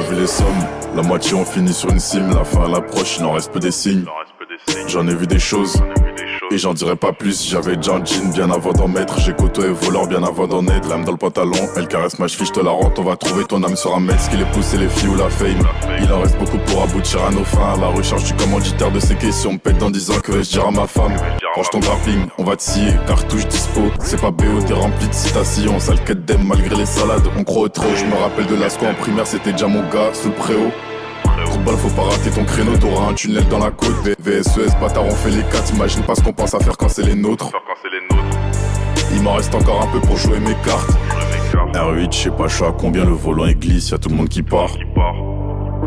vu les sommes, la moitié on finit sur une cime. La fin à l'approche, il en reste peu des signes. J'en ai vu des choses, et j'en dirai pas plus. J'avais déjà un jean bien avant d'en mettre. J'ai côtoyé voleur bien avant d'en être. L'âme dans le pantalon, elle caresse ma cheville, je te la rends. On va trouver ton âme sur un mètre. Ce qui les pousse, c'est les filles ou la fame. Il en reste beaucoup pour aboutir à nos fins. À la recherche du commanditaire de ces questions. Me pète dans 10 ans, que vais-je dire à ma femme? Range ton grappling, on va te scier. Cartouche dispo, c'est pas BO, t'es rempli de citations. Sale quête d'aime malgré les salades. On croit au trop. Je me rappelle de l'asco en primaire, c'était déjà mon gars sous le préau. Football, faut pas rater ton créneau, t'auras un tunnel dans la côte. VSES, bâtard, on fait les 4. Imagine pas ce qu'on pense à faire quand c'est les nôtres. Il m'en reste encore un peu pour jouer mes cartes. R8, je sais pas, je suis à combien, le volant il glisse, y'a tout le monde qui part.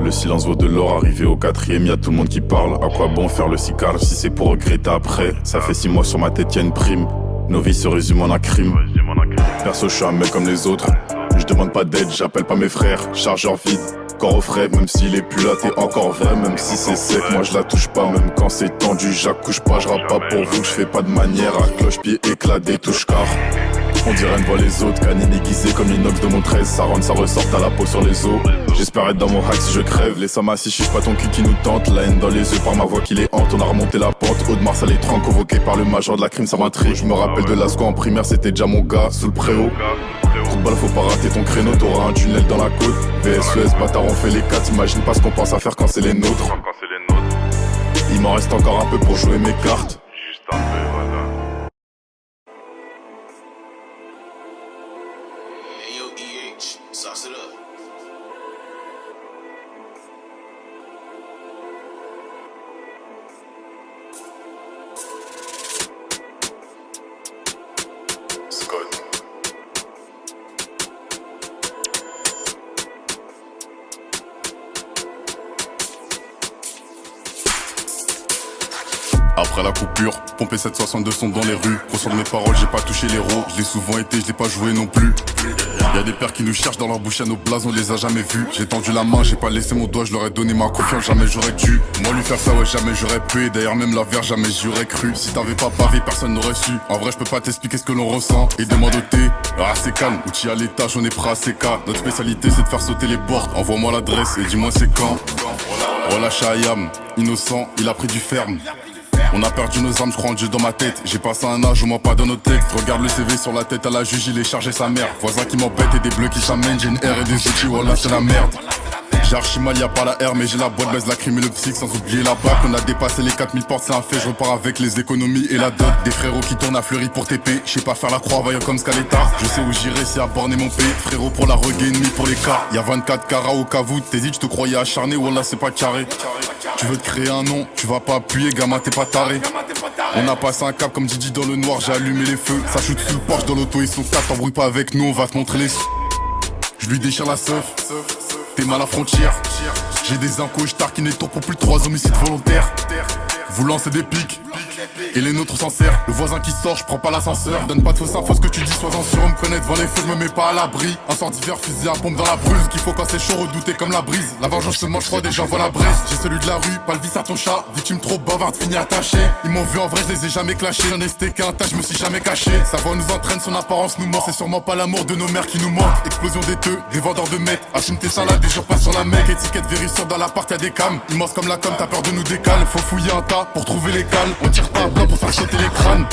Le silence vaut de l'or, arrivé au 4ème, y'a tout le monde qui parle. À quoi bon faire le sicard si c'est pour regretter après? Ça fait 6 mois sur ma tête, y'a une prime. Nos vies se résument en un crime. Perso, je suis un mec comme les autres. Je demande pas d'aide, j'appelle pas mes frères. Chargeur vide, corps au frais, même s'il est plus là, t'es encore vrai. Même si c'est sec, moi je la touche pas. Même quand c'est tendu, j'accouche pas. Je rappe pas pour vous, je fais pas de manière. À cloche-pied éclat des touches car on dirait ne voit les autres. Canine aiguisé comme l'inox de mon 13. Ça rentre, ça ressort à la peau sur les os. J'espère être dans mon hack si je crève. Les sommes assis, chiche pas ton cul qui nous tente. La haine dans les yeux par ma voix qui les hante. On a remonté la pente, Haut-de-Mars à l'étrange. Convoqué par le major de la crime, ça m'intrigue. Je me rappelle de l'asco en primaire, c'était déjà mon gars sous le préau. Football, faut pas rater ton créneau, t'auras un tunnel dans la côte. VSES, bâtard, on fait les 4. Imagine pas ce qu'on pense à faire quand c'est les nôtres. Il m'en reste encore un peu pour jouer mes cartes. Juste un peu, voilà. Hey yo, EH, sauce it up. Scott. Après la coupure, pomper 762 sont dans les rues. Conscient de mes paroles, j'ai pas touché l'héros. Je l'ai souvent été, je l'ai pas joué non plus. Y'a des pères qui nous cherchent dans leur bouche, à nos blasons, on les a jamais vus. J'ai tendu la main, j'ai pas laissé mon doigt, je leur ai donné ma confiance, jamais j'aurais dû. Moi lui faire ça, ouais, jamais j'aurais pu. Et d'ailleurs même la verre, jamais j'y aurais cru. Si t'avais pas pavé, personne n'aurait su. En vrai, je peux pas t'expliquer ce que l'on ressent. Et demande au thé, ah c'est calme, outil à l'étage, on est prêt à CK. Notre spécialité c'est de faire sauter les portes. Envoie-moi l'adresse et dis-moi c'est quand. Relâche Ayam, innocent, il a pris du ferme. On a perdu nos armes, je crois en Dieu dans ma tête. J'ai passé un âge, au moins pas dans nos textes. Regarde le CV sur la tête à la juge, il est chargé sa mère. Voisin qui m'embête et des bleus qui s'amènent. J'ai une R et des outils, voilà c'est la merde. J'ai archi mal, y'a pas la R, mais j'ai la boîte, baise la crime et le psych, sans oublier la bac. On a dépassé les 4000 portes, c'est un fait, je repars avec les économies et la dot. Des frérots qui tournent à Fleury pour TP. Je sais pas faire la croix, voyant comme Scaletta. Je sais où j'irai, c'est à borner mon P. Frérot pour la reggae, ennemi pour les cas. Y'a 24 carats au cavou, t'hésites, je te croyais acharné, wallah c'est pas carré. Tu veux te créer un nom, tu vas pas appuyer, gamin t'es pas taré. On a passé un cap comme Didi dans le noir, j'ai allumé les feux. Ça shoot sous le porche dans l'auto, ils sont 4, t'embrouille pas avec nous, on va te montrer les. Je lui déchire la seuf, t'es mal à la frontière. J'ai des incos, je tarquine les tours pour plus de 3 homicides volontaires. Vous lancez des pics, et les nôtres s'en servent. Le voisin qui sort, je prends pas l'ascenseur. Donne pas de fausses infos, ce que tu dis, sois-en sûr. On me connaît devant les feux, je me mets pas à l'abri. Un sort d'hiver, fusil à pompe dans la bruse. Qu'il faut quand c'est chaud, redouter comme la brise. La vengeance se mange froid et j'envoie la braise. J'ai celui de la rue, pas le vice à ton chat. Victime trop bavarde, fini attaché. Ils m'ont vu en vrai, je les ai jamais clashés. J'en ai sté qu'un tas, je me suis jamais caché. Sa voix nous entraîne, son apparence nous ment. C'est sûrement pas l'amour de nos mères qui nous manque. Explosion des teux, des vendeurs de mètres. Achime tes salades, des jours pas sur la mec. Étiquette vérisseur dans l'appart, y'a des cams. Immense comme la com, t'as peur de nous décaler. Faut fouiller un tas pour trouver les cales. On tire pas à plat pour faire sauter les crânes.